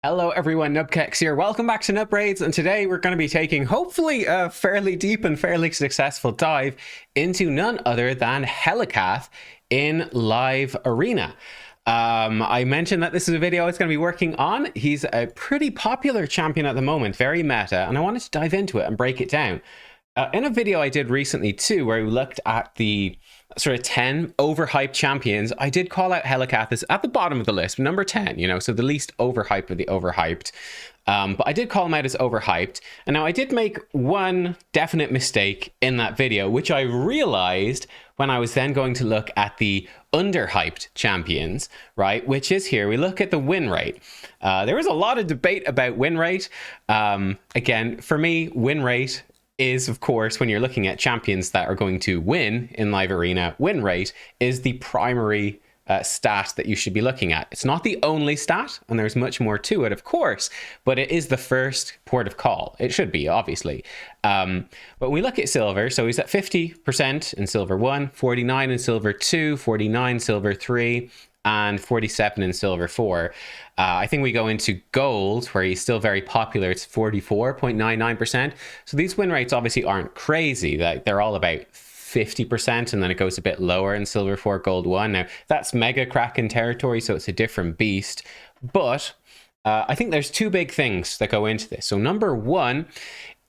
Hello everyone, nubkeks here. Welcome back to Nub Raids, and today we're going to be taking hopefully a fairly deep and fairly successful dive into none other than Helicath in live arena. I mentioned that this is a video I was going to be working on. He's a pretty popular champion at the moment, very meta, and I wanted to dive into it and break it down. In a video I did recently too, where we looked at the sort of 10 overhyped champions, I did call out Helicath as at the bottom of the list, number 10, you know, so the least overhyped of the overhyped. But I did call him out as overhyped. And now I did make one definite mistake in that video, which I realized when I was then going to look at the underhyped champions, right? Which is here. We look at the win rate. There was a lot of debate about win rate. Again, for me, win rate is, of course, when you're looking at champions that are going to win in live arena, win rate is the primary stat that you should be looking at. It's not the only stat, and there's much more to it, of course, but it is the first port of call. It should be, obviously. But when we look at silver, so he's at 50% in silver 1, 49 in silver 2, 49 silver 3, and 47 in silver 4. I think we go into gold, where he's still very popular. It's 44.99%. So these win rates obviously aren't crazy. They're all about 50%, and then it goes a bit lower in silver 4, gold 1. Now, that's mega Kraken territory, so it's a different beast. But I think there's two big things that go into this. So number one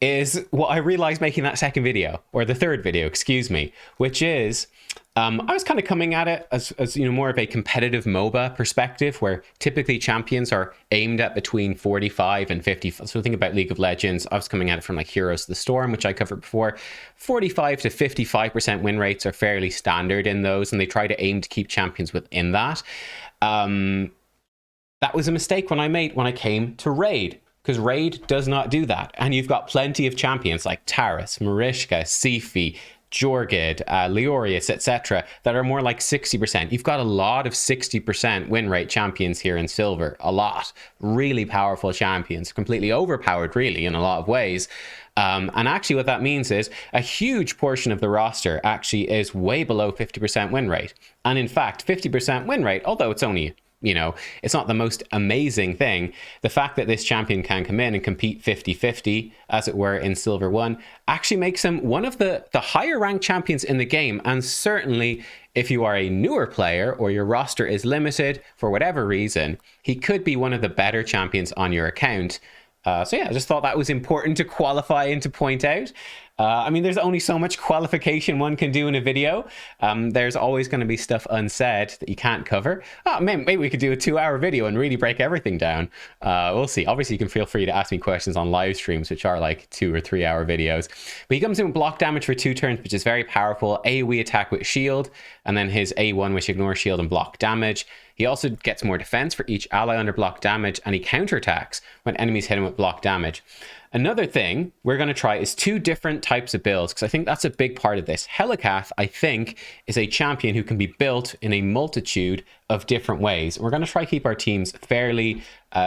is what I realized making that second video, or the third video, excuse me, which is I was kind of coming at it as you know, more of a competitive MOBA perspective, where typically champions are aimed at between 45 and 50. So think about League of Legends. I was coming at it from like Heroes of the Storm, which I covered before. 45 to 55% win rates are fairly standard in those, and they try to aim to keep champions within that. That was a mistake when I came to Raid, because Raid does not do that. And you've got plenty of champions like Taris, Marishka, Sifi, Jorgid, Leorius, etc., that are more like 60%. You've got a lot of 60% win rate champions here in silver. A lot. Really powerful champions. Completely overpowered, really, in a lot of ways. And actually what that means is a huge portion of the roster actually is way below 50% win rate. And in fact, 50% win rate, although it's only, you know, it's not the most amazing thing, the fact that this champion can come in and compete 50-50, as it were, in silver 1, actually makes him one of the higher ranked champions in the game. And certainly if you are a newer player or your roster is limited for whatever reason, he could be one of the better champions on your account. So yeah, I just thought that was important to qualify and to point out. I mean, there's only so much qualification one can do in a video. There's always going to be stuff unsaid that you can't cover. Maybe we could do a 2-hour video and really break everything down. We'll see. Obviously, you can feel free to ask me questions on live streams, which are like 2 or 3 hour videos. But he comes in with block damage for 2 turns, which is very powerful. AoE attack with shield, and then his A1, which ignores shield and block damage. He also gets more defense for each ally under block damage, and he counterattacks when enemies hit him with block damage. Another thing we're going to try is 2 different types of builds, because I think that's a big part of this. Helicath, I think, is a champion who can be built in a multitude of different ways. We're going to try to keep our teams fairly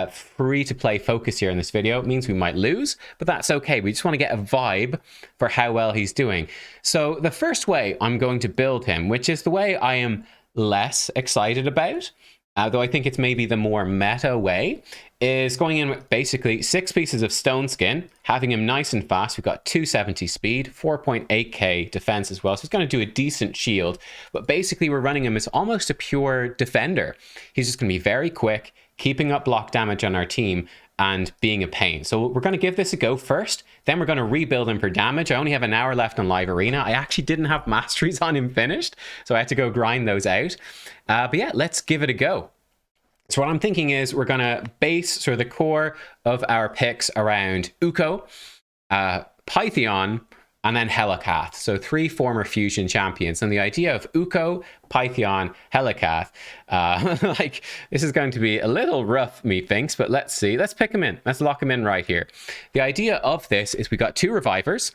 free-to-play focus here in this video. It means we might lose, but that's okay. We just want to get a vibe for how well he's doing. So the first way I'm going to build him, which is the way I am less excited about, though I think it's maybe the more meta way, is going in with basically 6 pieces of stone skin, having him nice and fast. We've got 270 speed, 4.8k defense as well, so he's going to do a decent shield, but basically we're running him as almost a pure defender. He's just going to be very quick, keeping up block damage on our team, and being a pain. So we're going to give this a go first, then we're going to rebuild him for damage. I only have an hour left on live arena. I actually didn't have masteries on him finished, so I had to go grind those out. But yeah, let's give it a go. So what I'm thinking is we're going to base sort of the core of our picks around Uko, Pythion, and then Helicath. So 3 former fusion champions. And the idea of Uko, Pythion, Helicath, like, this is going to be a little rough, methinks, but let's see. Let's pick them in. Let's lock them in right here. The idea of this is we got 2 revivers.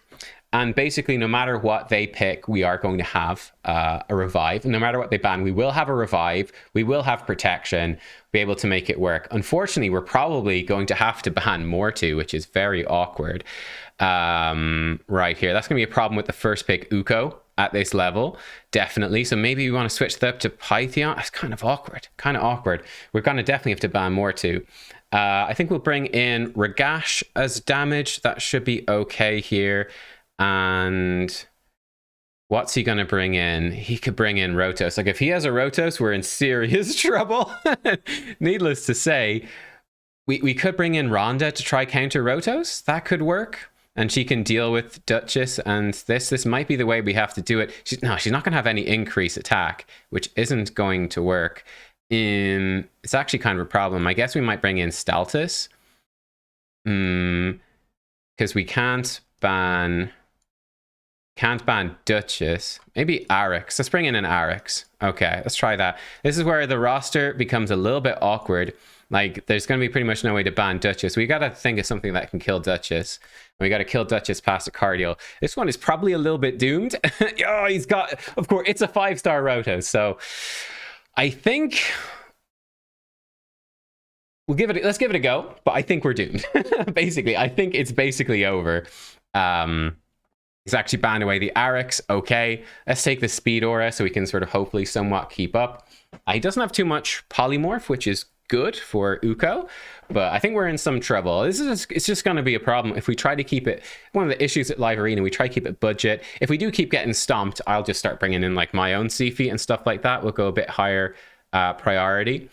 And basically, no matter what they pick, we are going to have a revive. And no matter what they ban, we will have a revive. We will have protection, be able to make it work. Unfortunately, we're probably going to have to ban Mortu, which is very awkward. Right here. That's going to be a problem with the first pick, Uko, at this level, definitely. So maybe we want to switch that up to Pythion. That's kind of awkward. We're going to definitely have to ban Mortu. I think we'll bring in Ragash as damage. That should be okay here. And what's he going to bring in? He could bring in Rotos. Like, if he has a Rotos, we're in serious trouble. Needless to say, we could bring in Rhonda to try counter Rotos. That could work. And she can deal with Duchess and this. This might be the way we have to do it. She's not going to have any increase attack, which isn't going to work. It's actually kind of a problem. I guess we might bring in Staltus. Because we can't ban Duchess. Maybe Arix. Let's bring in an Arix. Okay, let's try that. This is where the roster becomes a little bit awkward. Like, there's going to be pretty much no way to ban Duchess. We got to think of something that can kill Duchess. We got to kill Duchess past a cardio. This one is probably a little bit doomed. Oh, he's got... Of course, it's a 5-star Rotos. So, I think... Let's give it a go. But I think we're doomed. Basically, I think it's basically over. He's actually banned away the Arix. Okay, let's take the Speed Aura so we can sort of hopefully somewhat keep up. He doesn't have too much Polymorph, which is good for Uko, but I think we're in some trouble. It's just going to be a problem if we try to keep it. One of the issues at Live Arena, we try to keep it budget. If we do keep getting stomped, I'll just start bringing in like my own Sifi and stuff like that. We'll go a bit higher priority.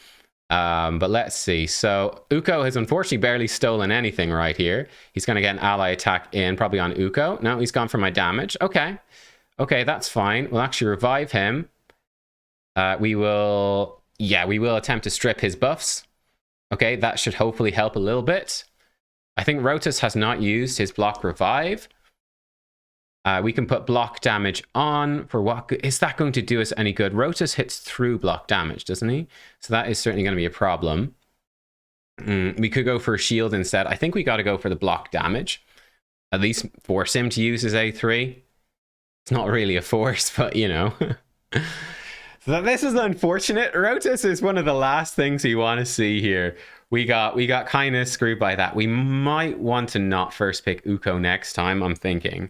But let's see. So Uko has unfortunately barely stolen anything right here. He's going to get an ally attack in, probably on Uko. No, he's gone for my damage. Okay, that's fine. We'll actually revive him. We will attempt to strip his buffs. Okay, that should hopefully help a little bit. I think Rotos has not used his block revive. We can put block damage on. For what is that going to do us any good? Rotos hits through block damage, doesn't he? So that is certainly going to be a problem. We could go for a shield instead. I think we got to go for the block damage. At least force him to use his A3. It's not really a force, but you know. So this is unfortunate. Rotos is one of the last things you want to see here. We got kind of screwed by that. We might want to not first pick Uko next time, I'm thinking.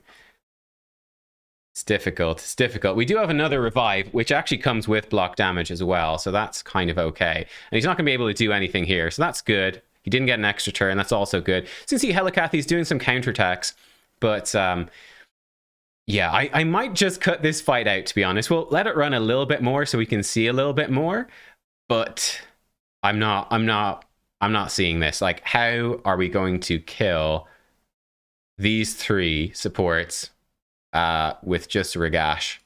It's difficult. It's difficult. We do have another revive, which actually comes with block damage as well. So that's kind of okay. And he's not going to be able to do anything here. So that's good. He didn't get an extra turn. That's also good. Since he Helicath, he's doing some counterattacks. But yeah, I might just cut this fight out, to be honest. We'll let it run a little bit more so we can see a little bit more. But I'm not seeing this. Like, how are we going to kill these three supports with just Ragash?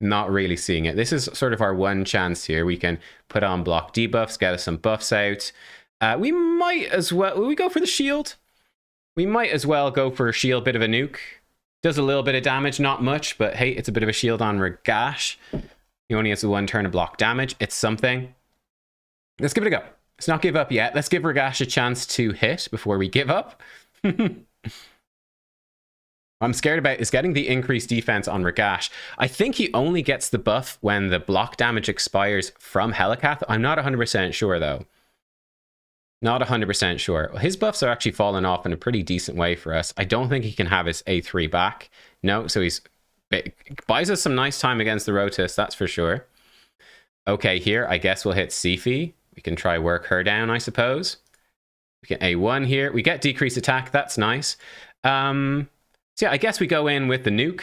Not really seeing it. This is sort of our one chance here. We can put on block debuffs, get us some buffs out. We might as well... Will we go for the shield? We might as well go for a shield, bit of a nuke. Does a little bit of damage, not much, but hey, it's a bit of a shield on Ragash. He only has one turn of block damage. It's something. Let's give it a go. Let's not give up yet. Let's give Ragash a chance to hit before we give up. I'm scared about is getting the increased defense on Ragash. I think he only gets the buff when the block damage expires from Helicath. I'm not 100% sure, though. Not 100% sure. His buffs are actually falling off in a pretty decent way for us. I don't think he can have his A3 back. No, so he's buys us some nice time against the Rotos, that's for sure. Okay, here, I guess we'll hit Sifi. We can try work her down, I suppose. We get A1 here. We get decreased attack. That's nice. So yeah, I guess we go in with the nuke.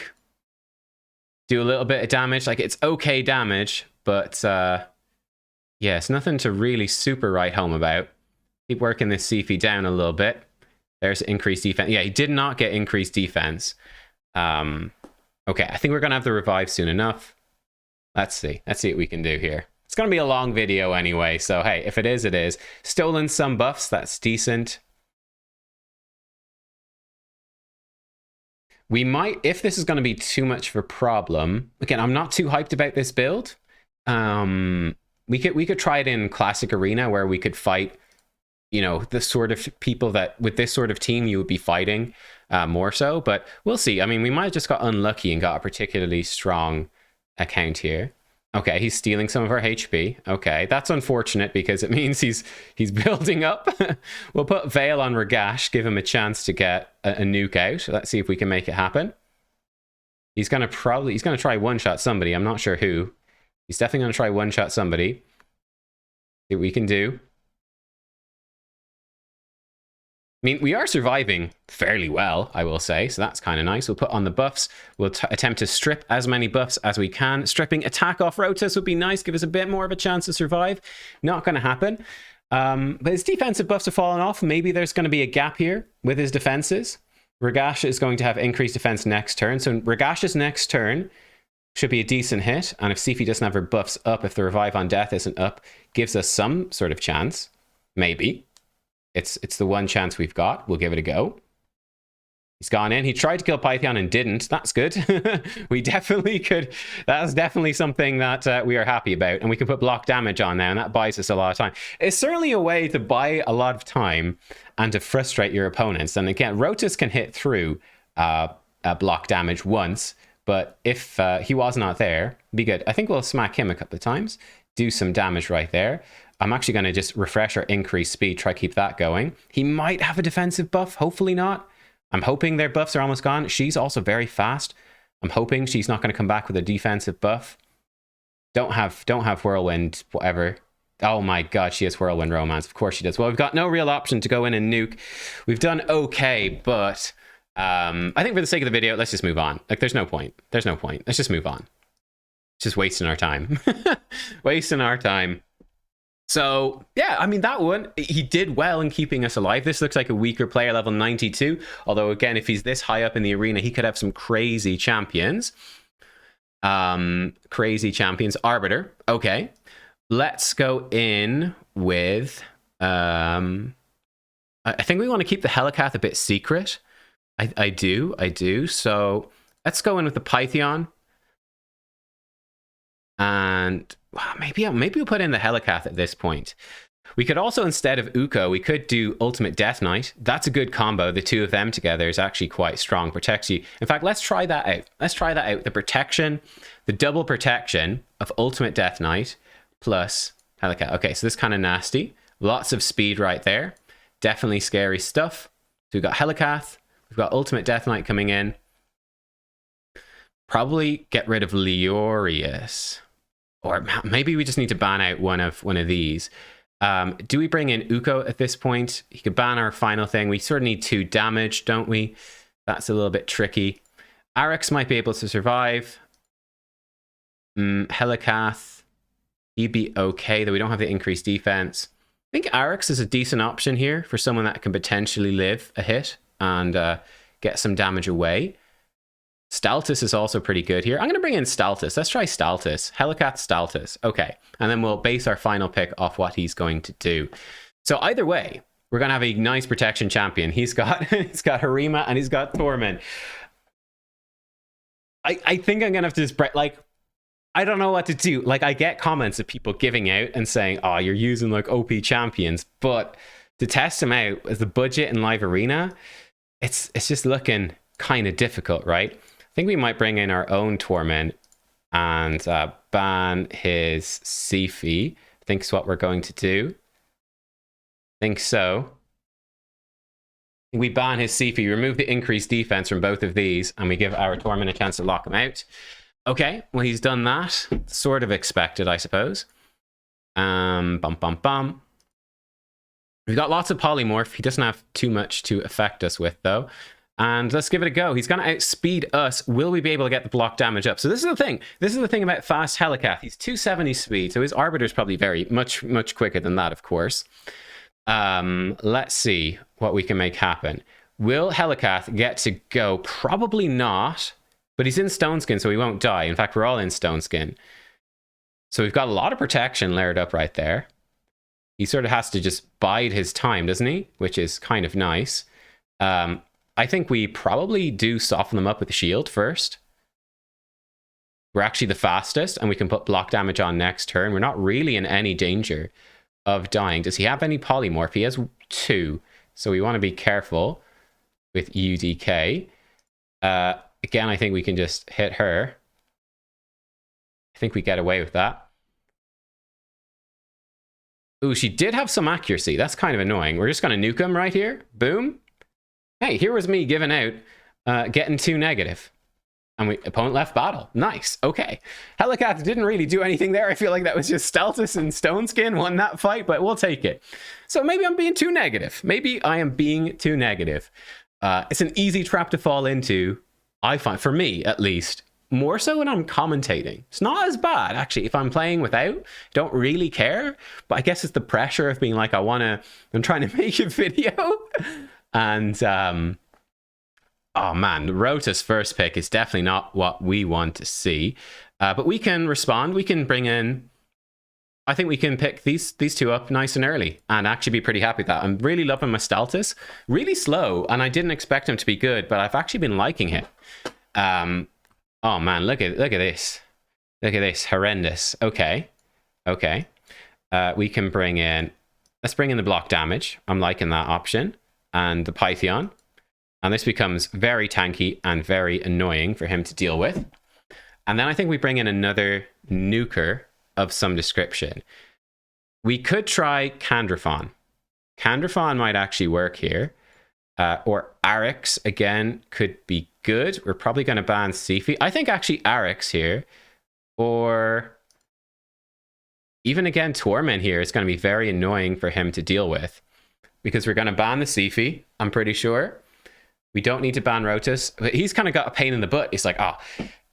Do a little bit of damage. Like, it's okay damage, but yeah, it's nothing to really super write home about. Keep working this Sifi down a little bit. There's increased defense. Yeah, he did not get increased defense. Okay, I think we're going to have the revive soon enough. Let's see. Let's see what we can do here. It's going to be a long video anyway, so hey, if it is, it is. Stolen some buffs. That's decent. We might, if this is going to be too much of a problem... Again, I'm not too hyped about this build. We could try it in Classic Arena where we could fight... You know, the sort of people that with this sort of team you would be fighting more so, but we'll see. I mean, we might have just got unlucky and got a particularly strong account here. Okay, he's stealing some of our HP. Okay, that's unfortunate because it means he's building up. We'll put Veil on Ragash, give him a chance to get a nuke out. Let's see if we can make it happen. He's gonna try one-shot somebody. I'm not sure who. He's definitely gonna try one-shot somebody. See what we can do. mean, we are surviving fairly well, I will say, so that's kind of nice. We'll put on the buffs. We'll attempt to strip as many buffs as we can. Stripping attack off Rotus would be nice, give us a bit more of a chance to survive. Not going to happen. But his defensive buffs have fallen off. Maybe there's going to be a gap here with his defenses. Ragash is going to have increased defense next turn. So Ragash's next turn should be a decent hit. And if Sifi doesn't have her buffs up, if the revive on death isn't up, gives us some sort of chance. Maybe. It's the one chance we've got. We'll give it a go. He's gone in. He tried to kill Python and didn't. That's good. We definitely could. That's definitely something that we are happy about. And we can put block damage on now, and that buys us a lot of time. It's certainly a way to buy a lot of time and to frustrate your opponents. And again, Rotus can hit through block damage once, but if he was not there, be good. I think we'll smack him a couple of times, do some damage right there. I'm actually going to just refresh or increase speed, try to keep that going. He might have a defensive buff, hopefully not. I'm hoping their buffs are almost gone. She's also very fast. I'm hoping she's not going to come back with a defensive buff. Don't have Whirlwind, whatever. Oh my god, she has Whirlwind Romance. Of course she does. Well, we've got no real option to go in and nuke. We've done okay, but I think for the sake of the video, let's just move on. Like, there's no point. There's no point. Let's just move on. It's just wasting our time. Wasting our time. So, yeah, I mean, that one, he did well in keeping us alive. This looks like a weaker player, level 92. Although, again, if he's this high up in the arena, he could have some crazy champions. Crazy champions. Arbiter. Okay. Let's go in with... I think we want to keep the Helicath a bit secret. I do. So, let's go in with the Python. And... maybe we'll put in the Helicath at this point. We could also, instead of Uko, we could do Ultimate Death Knight. That's a good combo. The two of them together is actually quite strong. Protects you. In fact, let's try that out. Let's try that out. The protection, the double protection of Ultimate Death Knight plus Helicath. Okay, so this is kind of nasty. Lots of speed right there. Definitely scary stuff. So we've got Helicath. We've got Ultimate Death Knight coming in. Probably get rid of Leorius. Or maybe we just need to ban out one of these. Do we bring in Uko at this point? He could ban our final thing. We sort of need 2 damage, don't we? That's a little bit tricky. Arix might be able to survive. Helicath, he'd be okay, though we don't have the increased defense. I think Arix is a decent option here for someone that can potentially live a hit and get some damage away. Staltus is also pretty good here. I'm going to bring in Staltus. Let's try Staltus. Helicath Staltus. Okay. And then we'll base our final pick off what he's going to do. So either way, we're going to have a nice protection champion. He's got Harima and he's got Torment. I think I'm going to have to just... like, I don't know what to do. Like, I get comments of people giving out and saying, oh, you're using, like, OP champions. But to test them out as the budget in Live Arena, it's just looking kind of difficult, right? I think we might bring in our own Torment and ban his Sifi. I think is what we're going to do. I think so. We ban his Sifi, remove the increased defense from both of these, and we give our Torment a chance to lock him out. Okay, well, he's done that. Sort of expected, I suppose. Bum, bum, bum. We've got lots of polymorph. He doesn't have too much to affect us with, though. And let's give it a go. He's going to outspeed us. Will we be able to get the block damage up? So this is the thing. This is the thing about fast Helicath. He's 270 speed, so his Arbiter's probably very much quicker than that, of course. Let's see what we can make happen. Will Helicath get to go? Probably not, but he's in Stone Skin, so he won't die. In fact, we're all in Stone Skin. So we've got a lot of protection layered up right there. He sort of has to just bide his time, doesn't he? Which is kind of nice. I think we probably do soften them up with the shield first. We're actually the fastest, and we can put block damage on next turn. We're not really in any danger of dying. Does he have any polymorph? He has 2, so we want to be careful with UDK. Again, I think we can just hit her. I think we get away with that. Ooh, she did have some accuracy. That's kind of annoying. We're just going to nuke him right here. Boom. Hey, here was me giving out, getting 2 negative. And opponent left battle. Nice. Okay. Helicath didn't really do anything there. I feel like that was just Steltis and Stoneskin won that fight, but we'll take it. So maybe I'm being too negative. Maybe I am being too negative. It's an easy trap to fall into, I find, for me at least. More so when I'm commentating. It's not as bad, actually. If I'm playing without, don't really care. But I guess it's the pressure of being like, I'm trying to make a video. And, oh man, Rota's first pick is definitely not what we want to see. But we can respond. We can bring in, I think we can pick these two up nice and early and actually be pretty happy with that. I'm really loving my Steltis. Really slow, and I didn't expect him to be good, but I've actually been liking him. Oh man, look at this. Look at this, horrendous. Okay. We can bring in, let's bring in the block damage. I'm liking that option. And the Python. And this becomes very tanky and very annoying for him to deal with. And then I think we bring in another nuker of some description. We could try Candrafon. Candrafon might actually work here. Or Arix, again, could be good. We're probably going to ban Sifi. I think actually Arix here. Or even again, Torment here is going to be very annoying for him to deal with. Because we're going to ban the Sifi, I'm pretty sure. We don't need to ban Rotus, but he's kind of got a pain in the butt. He's like, oh,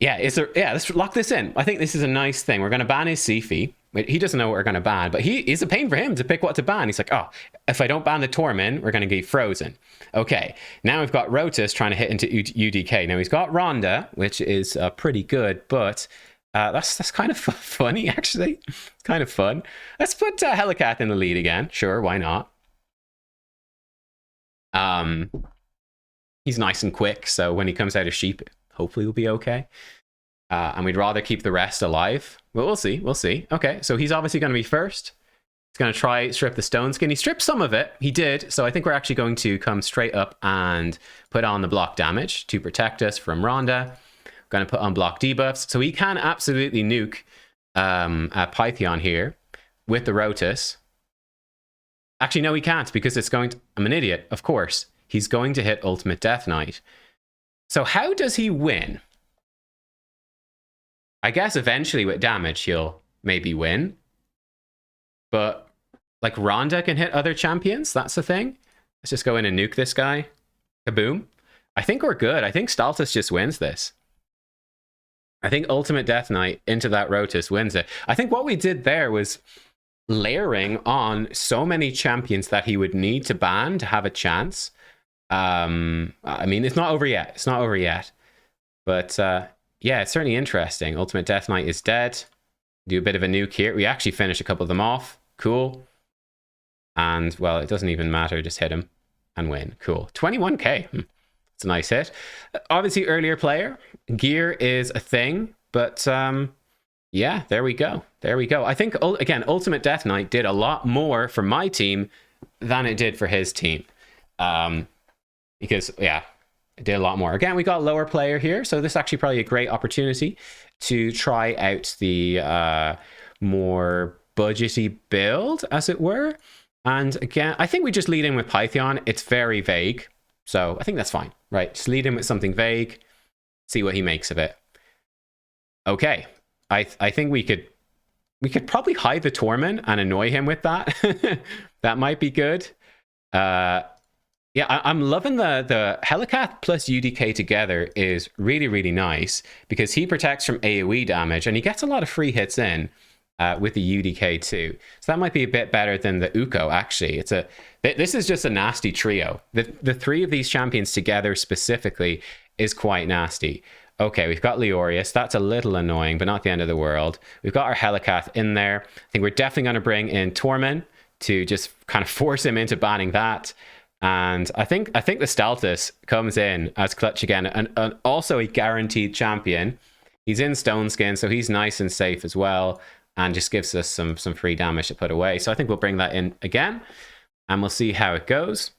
yeah, let's lock this in. I think this is a nice thing. We're going to ban his Sifi. He doesn't know what we're going to ban, but it's a pain for him to pick what to ban. He's like, oh, if I don't ban the Torment, we're going to get frozen. Okay, now we've got Rotus trying to hit into UDK. Now he's got Rhonda, which is pretty good, but that's kind of funny, actually. It's kind of fun. Let's put Helicath in the lead again. Sure, why not? He's nice and quick, so when he comes out of sheep, hopefully he'll be okay. And we'd rather keep the rest alive. But we'll see. Okay, so he's obviously going to be first. He's going to try strip the stone skin. He stripped some of it. He did. So I think we're actually going to come straight up and put on the block damage to protect us from Rhonda. We're going to put on block debuffs. So he can absolutely nuke a Python here with the Rotus. Actually, no, he can't because it's going to... I'm an idiot, of course. He's going to hit Ultimate Death Knight. So how does he win? I guess eventually with damage he'll maybe win. But like Rhonda can hit other champions. That's the thing. Let's just go in and nuke this guy. Kaboom. I think we're good. I think Staltus just wins this. I think Ultimate Death Knight into that Rotus wins it. I think what we did there was layering on so many champions that he would need to ban to have a chance. I mean, it's not over yet. But yeah, it's certainly interesting. Ultimate Death Knight is dead. Do a bit of a nuke here. We actually finish a couple of them off. Cool. And, well, it doesn't even matter. Just hit him and win. Cool. 21k. It's a nice hit. Obviously, earlier player. Gear is a thing. But, yeah, there we go. I think, again, Ultimate Death Knight did a lot more for my team than it did for his team. Because, yeah, it did a lot more. Again, we got a lower player here, so this is actually probably a great opportunity to try out the more budgety build, as it were. And again, I think we just lead in with Python. It's very vague, so I think that's fine, right? Just lead in with something vague, see what he makes of it. Okay, I think we could probably hide the Torment and annoy him with that. That might be good. Yeah, I'm loving the Helicath plus UDK together is really, really nice because he protects from AoE damage and he gets a lot of free hits in with the UDK too. So that might be a bit better than the Uko, actually. This is just a nasty trio. The three of these champions together specifically is quite nasty. Okay, we've got Leorius. That's a little annoying, but not the end of the world. We've got our Helicath in there. I think we're definitely going to bring in Torment to just kind of force him into banning that. And I think the Staltus comes in as clutch again, and also a guaranteed champion. He's in Stone Skin, so he's nice and safe as well, and just gives us some free damage to put away. So I think we'll bring that in again, and we'll see how it goes.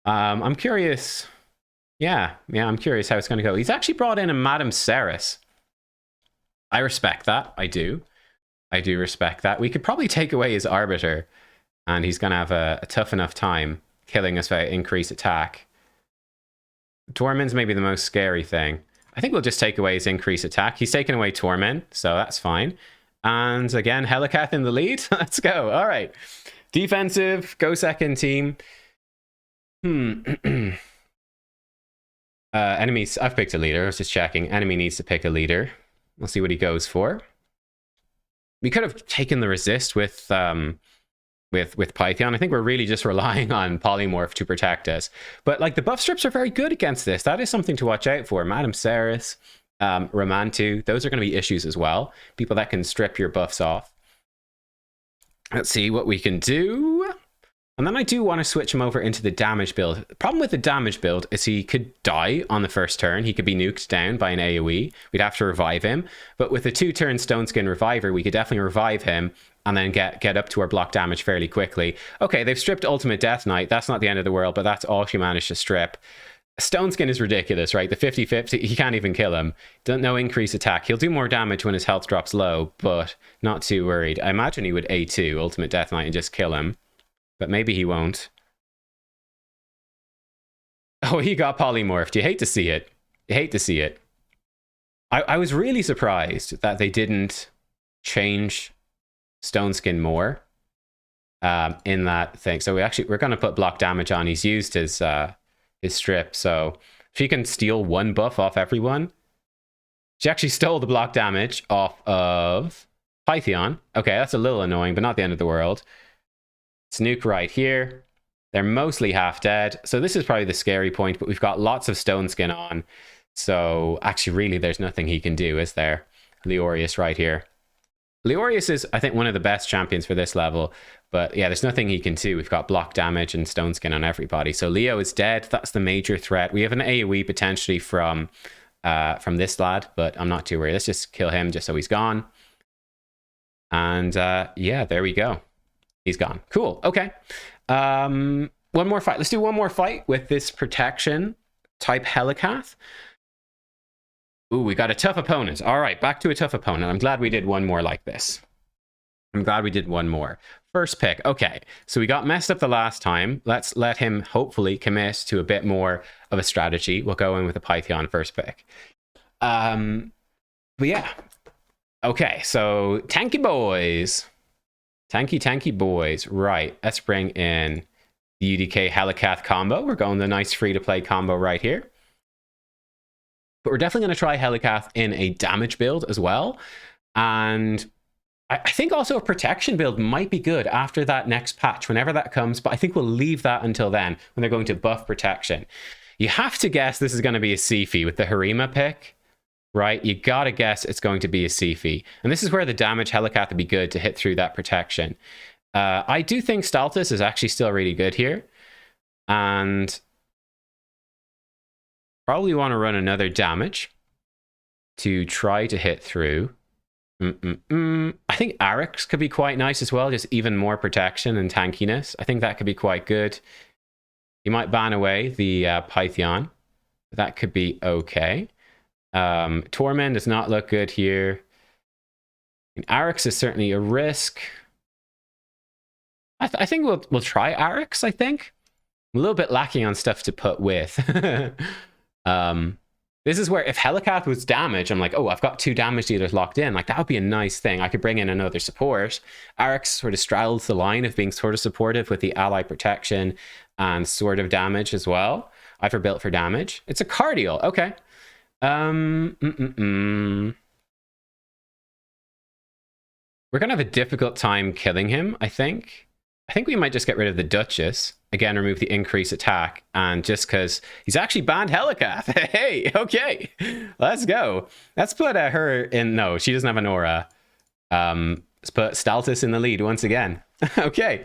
I'm curious. Yeah, I'm curious how it's going to go. He's actually brought in a Madame Ceres. I respect that. I do respect that. We could probably take away his Arbiter, and he's going to have a tough enough time killing us by increased attack. Torment's maybe the most scary thing. I think we'll just take away his increased attack. He's taken away Torment, so that's fine. And again, Helicath in the lead. Let's go. All right. Defensive, go second team. Enemies, I've picked a leader. I was just checking. Enemy needs to pick a leader. We'll see what he goes for. We could have taken the resist with Python. I think we're really just relying on Polymorph to protect us. But like the buff strips are very good against this. That is something to watch out for. Madame Ceres, Romantu, those are going to be issues as well. People that can strip your buffs off. Let's see what we can do. And then I do want to switch him over into the damage build. The problem with the damage build is he could die on the first turn. He could be nuked down by an AoE. We'd have to revive him. But with the 2-turn Stone Skin Reviver, we could definitely revive him and then get up to our block damage fairly quickly. Okay, they've stripped Ultimate Death Knight. That's not the end of the world, but that's all she managed to strip. Stone Skin is ridiculous, right? The 50-50, he can't even kill him. No increased attack. He'll do more damage when his health drops low, but not too worried. I imagine he would A2 Ultimate Death Knight and just kill him. But maybe he won't. Oh, he got polymorphed. You hate to see it. You hate to see it. I was really surprised that they didn't change Stone Skin more in that thing. So we're going to put block damage on. He's used his strip. So she can steal one buff off everyone. She actually stole the block damage off of Python. Okay, that's a little annoying, but not the end of the world. Snook right here. They're mostly half dead. So this is probably the scary point, but we've got lots of Stone Skin on. So actually, really, there's nothing he can do, is there? Leorius right here. Leorius is, I think, one of the best champions for this level. But yeah, there's nothing he can do. We've got block damage and Stone Skin on everybody. So Leo is dead. That's the major threat. We have an AoE potentially from this lad, but I'm not too worried. Let's just kill him just so he's gone. And yeah, there we go. He's gone. Cool. Okay. One more fight. Let's do one more fight with this protection type Helicath. Ooh, we got a tough opponent. All right, back to a tough opponent. I'm glad we did one more like this. I'm glad we did one more. First pick. Okay, so we got messed up the last time. Let's let him hopefully commit to a bit more of a strategy. We'll go in with a Python first pick. But yeah. Okay, so tanky boys. Tanky boys. Right, let's bring in the UDK Helicath combo. We're going the nice free-to-play combo right here. But we're definitely going to try Helicath in a damage build as well. And I think also a protection build might be good after that next patch, whenever that comes. But I think we'll leave that until then, when they're going to buff protection. You have to guess this is going to be a Sifi with the Harima pick. Right, you gotta guess it's going to be a Sifi. And this is where the damage Helicath would be good to hit through that protection. I do think Staltis is actually still really good here. And probably want to run another damage to try to hit through. I think Arix could be quite nice as well, just even more protection and tankiness. I think that could be quite good. You might ban away the Python. That could be okay. Torment does not look good here. And Arix is certainly a risk. I think we'll try Arix, I think. I'm a little bit lacking on stuff to put with. This is where if Helicath was damaged, I'm like, oh, I've got 2 damage dealers locked in. Like, that would be a nice thing. I could bring in another support. Arix sort of straddles the line of being sort of supportive with the ally protection and sort of damage as well. I've rebuilt for damage. It's a Cardial. Okay. We're gonna have a difficult time killing him, I think. I think we might just get rid of the Duchess. Again, remove the increased attack. And just because he's actually banned Helicath. Hey, okay. Let's go. Let's put her in. No, she doesn't have an aura. Let's put Staltis in the lead once again. Okay.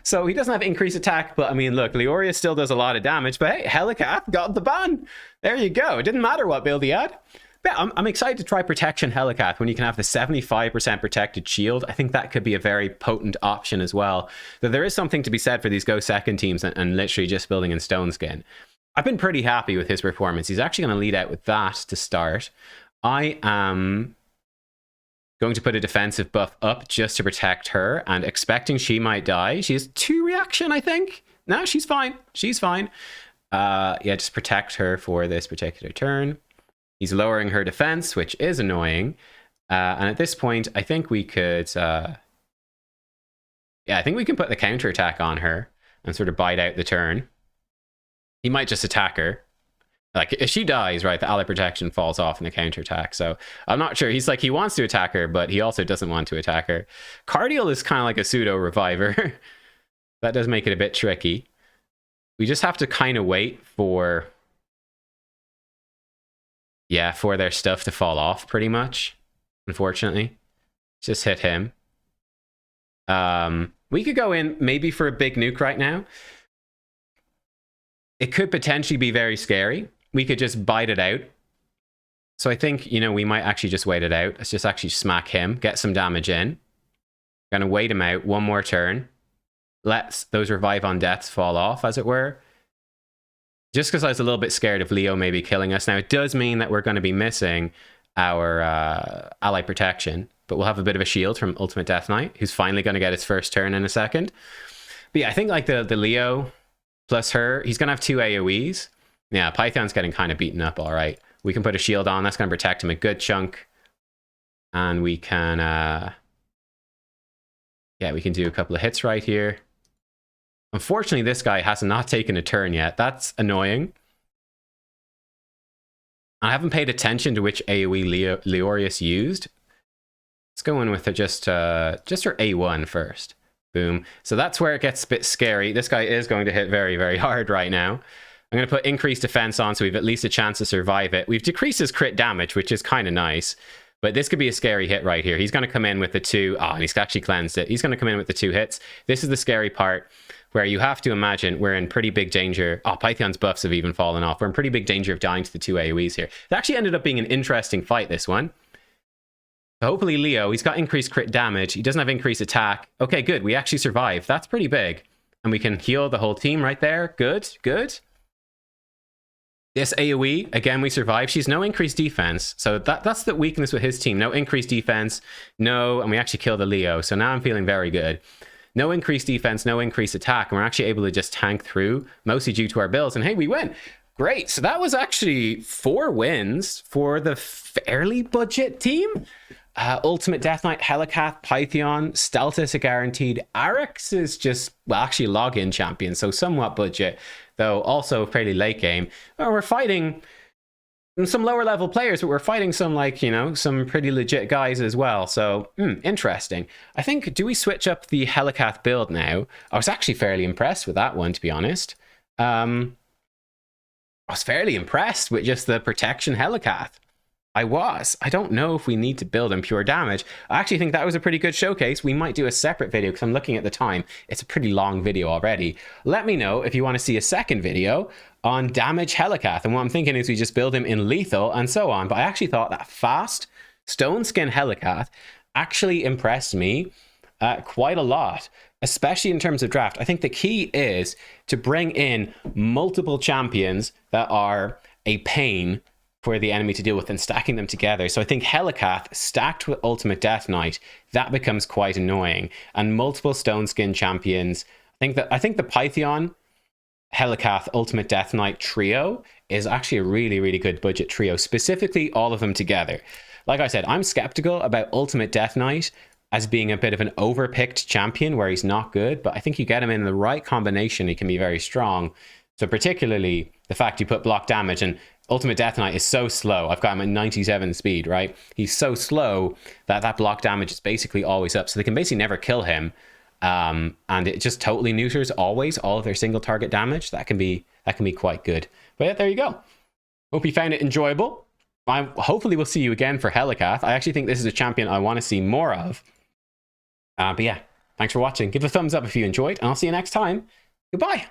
So he doesn't have increased attack, but I mean, look, Leoria still does a lot of damage. But hey, Helicath got the ban. There you go. It didn't matter what build he had. But I'm excited to try Protection Helicath when you can have the 75% protected shield. I think that could be a very potent option as well. Though there is something to be said for these Go Second teams and literally just building in Stone Skin. I've been pretty happy with his performance. He's actually going to lead out with that to start. I am going to put a defensive buff up just to protect her and expecting she might die. She has 2 reaction, I think. No, she's fine. She's fine. Yeah, just protect her for this particular turn. He's lowering her defense, which is annoying. And at this point, I think we could... yeah, I think we can put the counterattack on her and sort of bite out the turn. He might just attack her. Like, if she dies, right, the ally protection falls off in the counterattack. So I'm not sure. He's like, he wants to attack her, but he also doesn't want to attack her. Cardial is kind of like a pseudo reviver. That does make it a bit tricky. We just have to kind of wait for... yeah, for their stuff to fall off, pretty much. Unfortunately. Just hit him. We could go in maybe for a big nuke right now. It could potentially be very scary. We could just bite it out. So I think, you know, we might actually just wait it out. Let's just actually smack him, get some damage in. Gonna wait him out one more turn. Let those revive on deaths fall off, as it were. Just because I was a little bit scared of Leo maybe killing us. Now, it does mean that we're going to be missing our ally protection. But we'll have a bit of a shield from Ultimate Death Knight, who's finally going to get his first turn in a second. But yeah, I think like the Leo plus her, he's going to have 2 AoEs. Yeah, Python's getting kind of beaten up, all right. We can put a shield on. That's going to protect him a good chunk. And we can... yeah, we can do a couple of hits right here. Unfortunately, this guy has not taken a turn yet. That's annoying. I haven't paid attention to which AoE Leorius used. Let's go in with just her A1 first. Boom. So that's where it gets a bit scary. This guy is going to hit very, very hard right now. I'm going to put increased defense on so we've at least a chance to survive it. We've decreased his crit damage, which is kind of nice. But this could be a scary hit right here. He's going to come in with the 2... oh, and he's actually cleansed it. He's going to come in with the 2 hits. This is the scary part where you have to imagine we're in pretty big danger. Oh, Python's buffs have even fallen off. We're in pretty big danger of dying to the 2 AoEs here. It actually ended up being an interesting fight, this one. So hopefully Leo, he's got increased crit damage. He doesn't have increased attack. Okay, good. We actually survived. That's pretty big. And we can heal the whole team right there. Good, good. This AoE, again, we survive. She's no increased defense. So that's the weakness with his team. No increased defense. No, and we actually kill the Leo. So now I'm feeling very good. No increased defense, no increased attack. And we're actually able to just tank through, mostly due to our builds. And hey, we win. Great. So that was actually 4 wins for the fairly budget team. Ultimate Death Knight, Helicath, Python, Steltis are guaranteed. Arix is just, well, actually login champion, so somewhat budget, though also fairly late game. We're fighting some lower level players, but we're fighting some, like, you know, some pretty legit guys as well. So, interesting. I think, do we switch up the Helicath build now? I was actually fairly impressed with that one, to be honest. I was fairly impressed with just the protection Helicath. I don't know if we need to build in pure damage. I actually think that was a pretty good showcase. We might do a separate video because I'm looking at the time. It's a pretty long video already. Let me know if you want to see a second video on damage Helicath. And what I'm thinking is we just build him in lethal and so on. But I actually thought that fast stone skin Helicath actually impressed me quite a lot, especially in terms of draft. I think the key is to bring in multiple champions that are a pain for the enemy to deal with and stacking them together. So I think Helicath stacked with Ultimate Death Knight, that becomes quite annoying. And multiple stone skin champions. I think the Python, Helicath, Ultimate Death Knight trio is actually a really, really good budget trio, specifically all of them together. Like I said, I'm skeptical about Ultimate Death Knight as being a bit of an overpicked champion where he's not good, but I think you get him in the right combination, he can be very strong. So particularly the fact you put block damage, and Ultimate Death Knight is so slow. I've got him at 97 speed, right? He's so slow that that block damage is basically always up. So they can basically never kill him. And it just totally neuters always all of their single target damage. That can be quite good. But yeah, there you go. Hope you found it enjoyable. Hopefully we'll see you again for Helicath. I actually think this is a champion I want to see more of. But yeah, thanks for watching. Give a thumbs up if you enjoyed, and I'll see you next time. Goodbye.